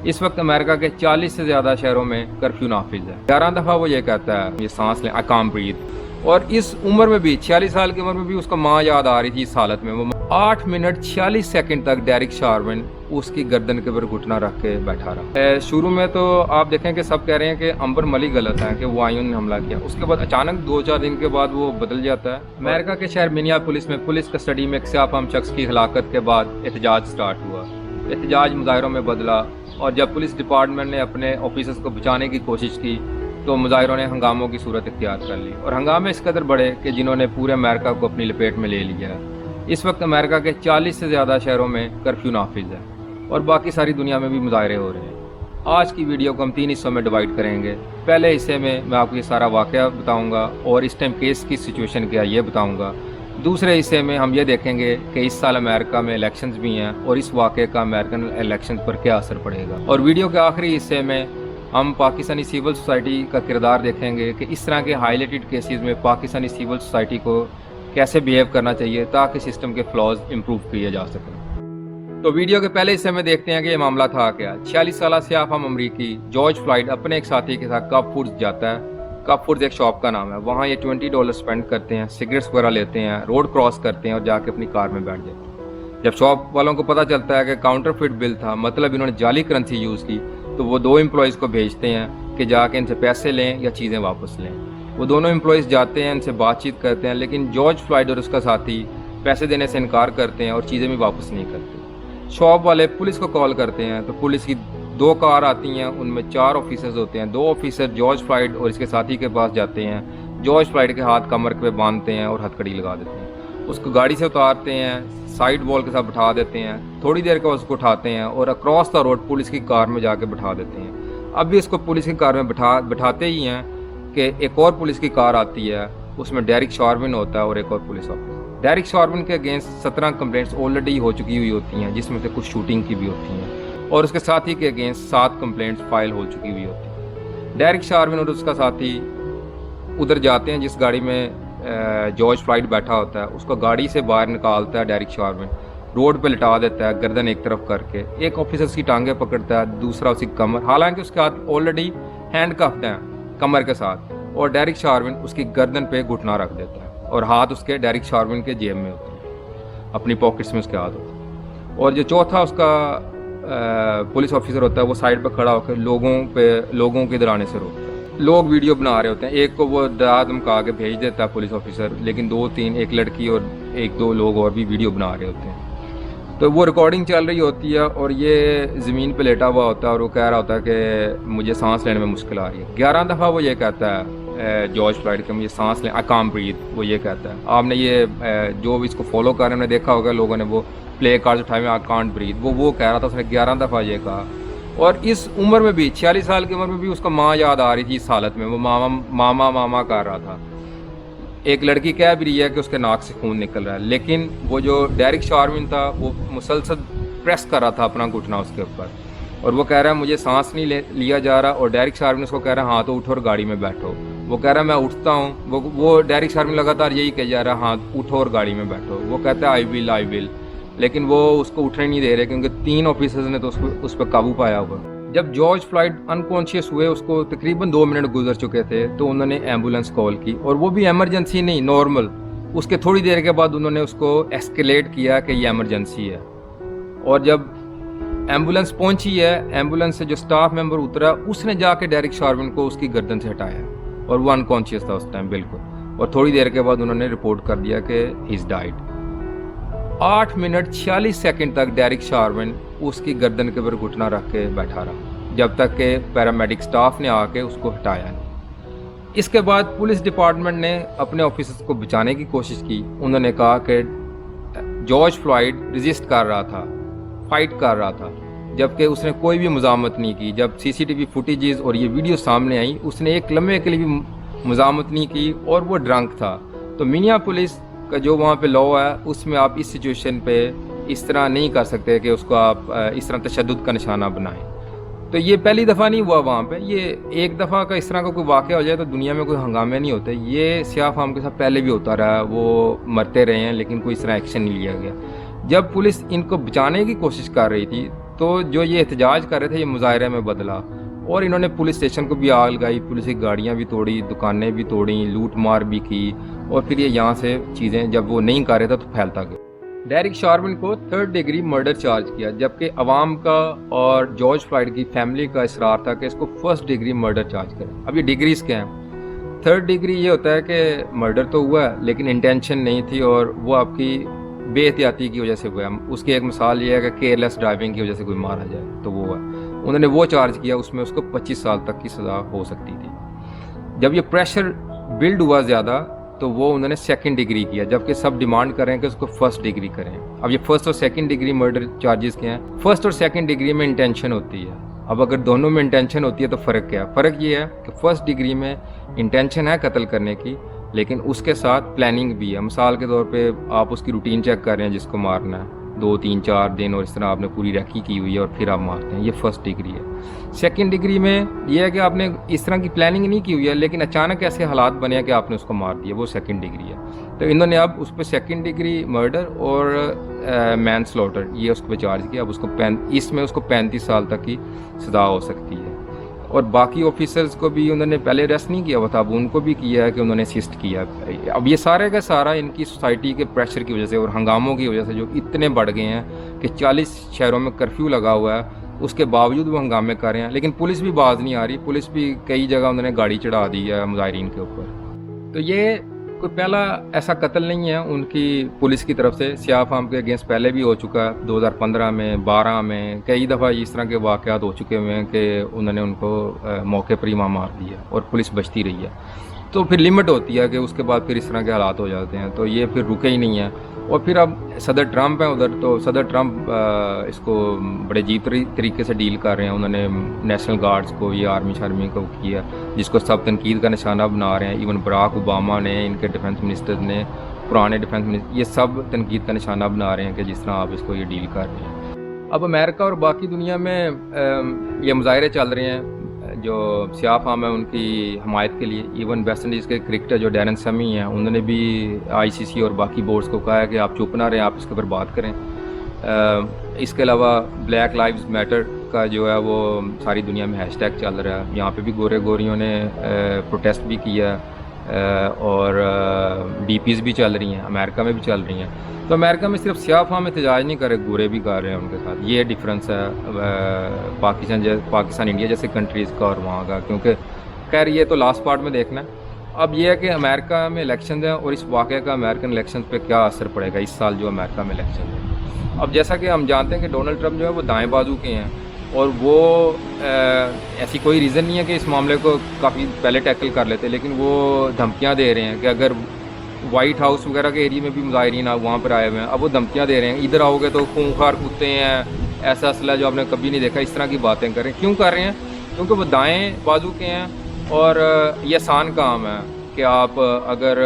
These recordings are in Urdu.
اس وقت امریکہ کے 40 سے زیادہ شہروں میں کرفیو نافذ ہے۔ 11 دفعہ وہ یہ کہتا ہے یہ سانس لیں I can't breathe، اور اس عمر میں بھی 46 سال کی عمر میں بھی اس کو ماں یاد آ رہی تھی اس حالت میں۔ وہ 8 منٹ 46 سیکنڈ تک ڈیرک شارون اس کی گردن کے اوپر گھٹنا رکھ کے بیٹھا رہا۔ شروع میں تو آپ دیکھیں کہ سب کہہ رہے ہیں کہ امبر ملی غلط ہے کہ وہ آئیون نے حملہ کیا، اس کے بعد اچانک 2-4 دن کے بعد وہ بدل جاتا ہے۔ امریکہ کے شہر منیاپولس میں پولیس کسٹڈی میں ایک سیاہ فام شخص کی ہلاکت کے بعد احتجاج سٹارٹ ہوا۔ احتجاج مظاہروں میں بدلا، اور جب پولیس ڈپارٹمنٹ نے اپنے آفیسرز کو بچانے کی کوشش کی تو مظاہروں نے ہنگاموں کی صورت اختیار کر لی، اور ہنگامے اس قدر بڑے کہ جنہوں نے پورے امریکہ کو اپنی لپیٹ میں لے لیا ہے۔ اس وقت امریکہ کے 40 سے زیادہ شہروں میں کرفیو نافذ ہے، اور باقی ساری دنیا میں بھی مظاہرے ہو رہے ہیں۔ آج کی ویڈیو کو ہم 3 حصوں میں ڈیوائڈ کریں گے۔ پہلے حصے میں آپ کو یہ سارا واقعہ بتاؤں گا اور اس ٹائم کیس کی سچویشن کیا یہ بتاؤں گا۔ دوسرے حصے میں ہم یہ دیکھیں گے کہ اس سال امریکہ میں الیکشنز بھی ہیں اور اس واقعے کا امریکن الیکشنز پر کیا اثر پڑے گا، اور ویڈیو کے آخری حصے میں ہم پاکستانی سول سوسائٹی کا کردار دیکھیں گے کہ اس طرح کے ہائی لائٹڈ کیسز میں پاکستانی سول سوسائٹی کو کیسے بیہیو کرنا چاہیے تاکہ سسٹم کے فلاز امپروو کیے جا سکیں۔ تو ویڈیو کے پہلے حصے میں دیکھتے ہیں کہ یہ معاملہ تھا کیا۔ 46 سالہ سیاہ فام امریکی جارج فلائیڈ اپنے ایک ساتھی کے ساتھ کپ فوڈز جاتا ہے۔ کپ فوڈز ایک شاپ کا نام ہے، وہاں یہ $20 سپینڈ کرتے ہیں، سگریٹس وغیرہ لیتے ہیں، روڈ کراس کرتے ہیں اور جا کے اپنی کار میں بیٹھ جاتے ہیں۔ جب شاپ والوں کو پتہ چلتا ہے کہ کاؤنٹر فٹ بل تھا، مطلب انہوں نے جعلی کرنسی یوز کی، تو وہ 2 امپلائیز کو بھیجتے ہیں کہ جا کے ان سے پیسے لیں یا چیزیں واپس لیں۔ وہ دونوں امپلائیز جاتے ہیں، ان سے بات چیت کرتے ہیں، لیکن جارج فلائیڈ اور اس کا ساتھی پیسے دینے سے انکار کرتے ہیں اور چیزیں بھی واپس نہیں کرتے۔ شاپ والے پولیس کو کال کرتے ہیں تو پولیس کی 2 کار آتی ہیں، ان میں 4 آفیسرز ہوتے ہیں۔ 2 آفیسر جارج فلائیڈ اور اس کے ساتھی کے پاس جاتے ہیں، جارج فلائیڈ کے ہاتھ کمر پہ باندھتے ہیں اور ہتھ کڑی لگا دیتے ہیں۔ اس کو گاڑی سے اتارتے ہیں، سائڈ وال کے ساتھ بٹھا دیتے ہیں، تھوڑی دیر کے بعد اس کو اٹھاتے ہیں اور اکراس دا روڈ پولیس کی کار میں جا کے بٹھا دیتے ہیں۔ اب بھی اس کو پولیس کی کار میں بٹھاتے ہی ہیں کہ ایک اور پولیس کی کار آتی ہے، اس میں ڈیرک شارون ہوتا ہے اور ایک اور پولیس آفیسر۔ ڈیرک شارون کے اگینسٹ 17 کمپلینٹس آلریڈی ہو چکی ہوئی ہوتی ہیں، جس میں سے کچھ شوٹنگ کی بھی ہوتی ہیں، اور اس کے ساتھی کے اگینسٹ 7 کمپلینٹس فائل ہو چکی ہوئی ہوتی ہیں۔ ڈیرک شارون اور اس کا ساتھی ادھر جاتے ہیں جس گاڑی میں جارج فلائیڈ بیٹھا ہوتا ہے، اس کو گاڑی سے باہر نکالتا ہے ڈیرک شارون، روڈ پہ لٹا دیتا ہے گردن ایک طرف کر کے، ایک آفیسر اس کی ٹانگیں پکڑتا ہے، دوسرا اس کی کمر، حالانکہ اس کے ہاتھ آلریڈی ہینڈ کفڈ ہیں کمر کے ساتھ، اور ڈیرک شارون اس کی گردن پہ گھٹنا رکھ دیتا ہے، اور ہاتھ اس کے ڈیرک شارون کے جیب میں ہوتے ہیں، اپنی پاکٹس میں اس کے ہاتھ ہوتے ہیں۔ اور جو چوتھا اس کا پولیس آفیسر ہوتا ہے، وہ سائڈ پہ کھڑا ہو کے لوگوں کے ادھر آنے سے روکتا ہے۔ لوگ ویڈیو بنا رہے ہوتے ہیں، ایک کو وہ ڈرا دھمکا کے بھیج دیتا ہے پولیس آفیسر، لیکن 2-3 ایک لڑکی اور 1-2 لوگ اور بھی ویڈیو بنا رہے ہوتے ہیں۔ تو وہ ریکارڈنگ چل رہی ہوتی ہے اور یہ زمین پہ لیٹا ہوا ہوتا ہے اور وہ کہہ رہا ہوتا ہے کہ مجھے سانس لینے میں مشکل آ رہی ہے۔ 11 دفعہ وہ یہ کہتا ہے جارج فلائیڈ کہ مجھے سانس لیں I can't breathe، وہ یہ کہتا ہے۔ آپ نے یہ جو بھی اس کو فالو کر رہے ہیں، نے دیکھا ہوگا لوگوں نے وہ پلے کارڈ اٹھائے ہوئے I can't breathe، وہ کہہ رہا تھا، اس نے 11 دفعہ یہ کہا، اور اس عمر میں بھی 46 سال کی عمر میں بھی اس کو ماں یاد آ رہی تھی اس حالت میں، وہ ماما کر رہا تھا۔ ایک لڑکی کہہ بھی رہی ہے کہ اس کے ناک سے خون نکل رہا ہے، لیکن وہ جو ڈیرک شارون تھا وہ مسلسل پریس کر رہا تھا اپنا گھٹنا اس کے اوپر، اور وہ کہہ رہا ہے مجھے سانس نہیں لیا جا رہا، اور ڈیرک شارون اس کو کہہ رہا ہے ہاں تو اٹھو اور گاڑی میں بیٹھو۔ وہ کہہ رہا ہے میں اٹھتا ہوں، وہ ڈیرک شارون لگاتار یہی کہہ جا رہا ہے ہاں اٹھو اور گاڑی میں بیٹھو۔ وہ کہتا ہے آئی ول، لیکن وہ اس کو اٹھنے نہیں دے رہے کیونکہ 3 آفیسرز نے تو اس پہ قابو پایا ہوا۔ جب جارج فلائیڈ انکانشیس ہوئے، اس کو تقریباً 2 منٹ گزر چکے تھے، تو انہوں نے ایمبولینس کال کی، اور وہ بھی ایمرجنسی نہیں، نارمل۔ اس کے تھوڑی دیر کے بعد انہوں نے اس کو ایسکیلیٹ کیا کہ یہ ایمرجنسی ہے، اور جب ایمبولینس پہنچی ہے، ایمبولینس سے جو سٹاف ممبر اترا اس نے جا کے ڈیرک شارون کو اس کی گردن سے ہٹایا، اور وہ انکانشیس تھا اس ٹائم بالکل، اور تھوڑی دیر کے بعد انہوں نے رپورٹ کر دیا کہ ہی از ڈائیڈ۔ 8 منٹ 46 سیکنڈ تک ڈیرک شارون اس کی گردن کے اوپر گھٹنا رکھ کے بیٹھا رہا، جب تک کہ پیرامیڈک سٹاف نے آ کے اس کو ہٹایا نہیں۔ اس کے بعد پولیس ڈپارٹمنٹ نے اپنے آفیسرز کو بچانے کی کوشش کی۔ انہوں نے کہا کہ جارج فلائیڈ ریزسٹ کر رہا تھا، فائٹ کر رہا تھا، جبکہ اس نے کوئی بھی مزاحمت نہیں کی۔ جب CCTV فوٹیجز اور یہ ویڈیو سامنے آئی، اس نے ایک لمحے کے لیے بھی مزاحمت نہیں کی، اور وہ ڈرنک تھا۔ تو منیاپولس کا جو وہاں پہ لا ہے، اس میں آپ اس سچویشن پہ اس طرح نہیں کر سکتے کہ اس کو آپ اس طرح تشدد کا نشانہ بنائیں۔ تو یہ پہلی دفعہ نہیں ہوا وہاں پہ، یہ ایک دفعہ کا اس طرح کا کوئی واقعہ ہو جائے تو دنیا میں کوئی ہنگامے نہیں ہوتے۔ یہ سیاہ فام کے ساتھ پہلے بھی ہوتا رہا، وہ مرتے رہے ہیں لیکن کوئی اس طرح ایکشن نہیں لیا گیا۔ جب پولیس ان کو بچانے کی کوشش کر رہی تھی تو جو یہ احتجاج کر رہے تھے یہ مظاہرے میں بدلا اور انہوں نے پولیس اسٹیشن کو بھی آگ لگائی, پولیس کی گاڑیاں بھی توڑی, دکانیں بھی توڑیں, لوٹ مار بھی کی اور پھر یہ یہاں سے چیزیں جب وہ نہیں کر رہے تھا تو پھیلتا گیا. ڈیرک شارون کو 3rd ڈگری مرڈر چارج کیا, جبکہ عوام کا اور جارج فلائیڈ کی فیملی کا اصرار تھا کہ اس کو 1st ڈگری مرڈر چارج کریں. اب یہ ڈگریز کیا ہیں؟ 3rd ڈگری یہ ہوتا ہے کہ مرڈر تو ہوا ہے لیکن انٹینشن نہیں تھی اور وہ آپ کی بے احتیاطی کی وجہ سے ہوا ہے. اس کی ایک مثال یہ ہے کہ کیئرلیس ڈرائیونگ کی وجہ سے کوئی مارا جائے تو وہ ہے. انہوں نے وہ چارج کیا, اس میں اس کو 25 سال تک کی سزا ہو سکتی تھی. جب یہ پریشر بلڈ ہوا زیادہ تو وہ انہوں نے 2nd ڈگری کیا, جبکہ سب ڈیمانڈ کر رہے ہیں کہ اس کو 1st ڈگری کریں. اب یہ 1st اور 2nd ڈگری مرڈر چارجز کیا ہیں؟ 1st اور 2nd ڈگری میں انٹینشن ہوتی ہے. اب اگر دونوں میں انٹینشن ہوتی ہے تو فرق کیا ہے؟ فرق یہ ہے کہ 1st ڈگری میں انٹینشن ہے قتل کرنے کی لیکن اس کے ساتھ پلاننگ بھی ہے. مثال کے طور پہ آپ اس کی روٹین چیک کر رہے ہیں جس کو مارنا ہے, 2 3 4 دن اور اس طرح آپ نے پوری ریکی کی ہوئی ہے اور پھر آپ مارتے ہیں, یہ 1st ڈگری ہے. 2nd ڈگری میں یہ ہے کہ آپ نے اس طرح کی پلاننگ نہیں کی ہوئی ہے لیکن اچانک ایسے حالات بنے ہیں کہ آپ نے اس کو مار دیا, وہ 2nd ڈگری ہے. تو انہوں نے اب اس پہ 2nd ڈگری مرڈر اور مین سلوٹر یہ اس پہ چارج کیا. اب اس کو اس میں اس کو 35 سال تک کی سزا ہو سکتی ہے. اور باقی آفیسرز کو بھی انہوں نے پہلے اریسٹ نہیں کیا ہوا تھا, اب ان کو بھی کیا ہے کہ انہوں نے اسسٹ کیا. اب یہ سارے کا سارا ان کی سوسائٹی کے پریشر کی وجہ سے اور ہنگاموں کی وجہ سے جو اتنے بڑھ گئے ہیں کہ 40 شہروں میں کرفیو لگا ہوا ہے, اس کے باوجود وہ ہنگامے کر رہے ہیں. لیکن پولیس بھی باز نہیں آ رہی, پولیس بھی کئی جگہ انہوں نے گاڑی چڑھا دی ہے مظاہرین کے اوپر. تو یہ کوئی پہلا ایسا قتل نہیں ہے ان کی پولیس کی طرف سے. سیاہ فام کے اگینسٹ پہلے بھی ہو چکا ہے, 2015 میں 12 میں کئی دفعہ اس طرح کے واقعات ہو چکے ہوئے ہیں کہ انہوں نے ان کو موقع پر ہی وہاں مار دیا اور پولیس بچتی رہی ہے. تو پھر لمٹ ہوتی ہے کہ اس کے بعد پھر اس طرح کے حالات ہو جاتے ہیں, تو یہ پھر رکے ہی نہیں ہیں. اور پھر اب صدر ٹرمپ ہیں ادھر, تو صدر ٹرمپ اس کو بڑے عجیب طریقے سے ڈیل کر رہے ہیں. انہوں نے نیشنل گارڈز کو یہ آرمی شرمی کو کیا جس کو سب تنقید کا نشانہ بنا رہے ہیں. ایون براک اوباما نے, ان کے ڈیفنس منسٹر نے, پرانے ڈیفنس منسٹر, یہ سب تنقید کا نشانہ بنا رہے ہیں کہ جس طرح آپ اس کو یہ ڈیل کر رہے ہیں. اب امریکہ اور باقی دنیا میں یہ مظاہرے چل رہے ہیں جو سیاہ فام ہیں ان کی حمایت کے لیے. ایون ویسٹ انڈیز کے کرکٹر جو ڈیرن سمی ہیں انہوں نے بھی ICC اور باقی بورڈز کو کہا ہے کہ آپ چپ نہ رہیں, آپ اس کے اوپر بات کریں. اس کے علاوہ بلیک لائیوز میٹر کا جو ہے وہ ساری دنیا میں ہیش ٹیگ چل رہا ہے. یہاں پہ بھی گورے گوریوں نے پروٹیسٹ بھی کیا اور DPs بھی چل رہی ہیں, امریکہ میں بھی چل رہی ہیں. تو امریکہ میں صرف سیاہ فام احتجاج نہیں کر رہے, گورے بھی کر رہے ہیں ان کے ساتھ. یہ ڈفرینس ہے پاکستان انڈیا جیسے کنٹریز کا اور وہاں کا, کیونکہ خیر یہ تو لاسٹ پارٹ میں دیکھنا ہے. اب یہ ہے کہ امریکہ میں الیکشنز ہیں اور اس واقعے کا امریکن الیکشنز پہ کیا اثر پڑے گا اس سال جو امریکہ میں الیکشن ہے. اب جیسا کہ ہم جانتے ہیں کہ ڈونلڈ ٹرمپ جو ہے وہ دائیں بازو کے ہیں اور وہ ایسی کوئی ریزن نہیں ہے کہ اس معاملے کو کافی پہلے ٹیکل کر لیتے, لیکن وہ دھمکیاں دے رہے ہیں کہ اگر وائٹ ہاؤس وغیرہ کے ایریے میں بھی مظاہرین وہاں پر آئے ہوئے ہیں, اب وہ دھمکیاں دے رہے ہیں ادھر آؤ گے تو خونخوار کتے ہیں, ایسا اسلحہ جو آپ نے کبھی نہیں دیکھا, اس طرح کی باتیں کر رہے ہیں. کیوں کر رہے ہیں؟ کیونکہ وہ دائیں بازو کے ہیں اور یہ آسان کام ہے کہ آپ اگر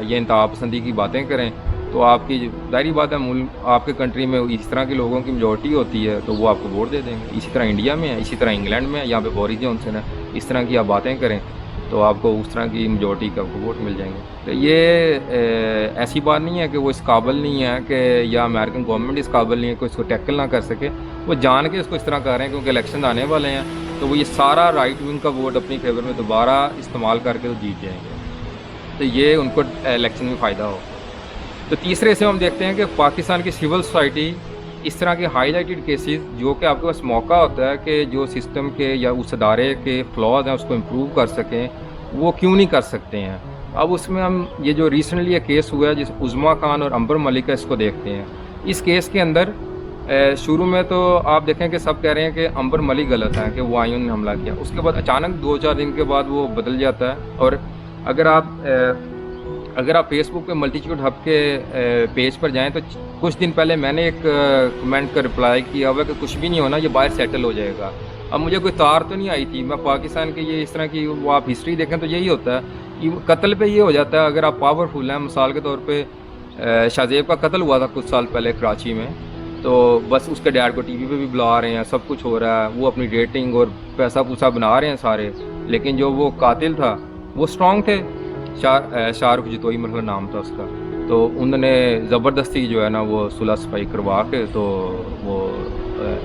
یہ انتہا پسندی کی باتیں کریں تو آپ کی ظاہری بات ہے آپ کے کنٹری میں اس طرح کے لوگوں کی میجورٹی ہوتی ہے تو وہ آپ کو ووٹ دے دیں گے. اسی طرح انڈیا میں ہے, اسی طرح انگلینڈ میں ہے, یہاں پہ بورس جانسن ہے. اس طرح کی آپ باتیں کریں تو آپ کو اس طرح کی میجورٹی کا ووٹ مل جائیں گے. تو یہ ایسی بات نہیں ہے کہ وہ اس قابل نہیں ہے کہ یا امریکن گورنمنٹ اس قابل نہیں ہے کہ اس کو ٹیکل نہ کر سکے. وہ جان کے اس کو اس طرح کر رہے ہیں کیونکہ الیکشن آنے والے ہیں تو وہ یہ سارا رائٹ ونگ کا ووٹ اپنی فیور میں دوبارہ استعمال کر کے تو جیت جائیں گے. تو یہ ان کو الیکشن میں فائدہ ہو. تو تیسرے سے ہم دیکھتے ہیں کہ پاکستان کی سول سوسائٹی اس طرح کے ہائی لائٹڈ کیسز جو کہ آپ کے پاس موقع ہوتا ہے کہ جو سسٹم کے یا اس ادارے کے فلاز ہیں اس کو امپروو کر سکیں, وہ کیوں نہیں کر سکتے ہیں. اب اس میں ہم یہ جو ریسنٹلی یہ کیس ہوا ہے جس عظما خان اور عنبر ملک کا, اس کو دیکھتے ہیں. اس کیس کے اندر شروع میں تو آپ دیکھیں کہ سب کہہ رہے ہیں کہ عنبر ملک غلط ہیں کہ وہ آئین نے حملہ کیا. اس کے بعد اچانک 2-4 دن کے بعد وہ بدل جاتا ہے. اور اگر آپ فیس بک پہ ملٹیچیوڈ ہب کے پیج پر جائیں تو کچھ دن پہلے میں نے ایک کمنٹ کا رپلائی کیا ہوا کہ کچھ بھی نہیں ہونا, یہ باہر سیٹل ہو جائے گا. اب مجھے کوئی تار تو نہیں آئی تھی. میں پاکستان کے یہ اس طرح کی وہ آپ ہسٹری دیکھیں تو یہی ہوتا ہے, قتل پہ یہ ہو جاتا ہے اگر آپ پاورفل ہیں. مثال کے طور پہ شاہزیب کا قتل ہوا تھا کچھ سال پہلے کراچی میں, تو بس اس کے ڈیڈ کو ٹی وی پہ بھی بلا رہے ہیں, سب کچھ ہو رہا ہے, وہ اپنی ریٹنگ اور پیسہ پوسا بنا رہے ہیں سارے. لیکن جو وہ قاتل تھا وہ اسٹرانگ تھے, شاہ رخ جتوئی مرحلہ نام تھا اس کا. تو انہوں نے زبردستی جو ہے نا وہ صلح صفائی کروا کے تو وہ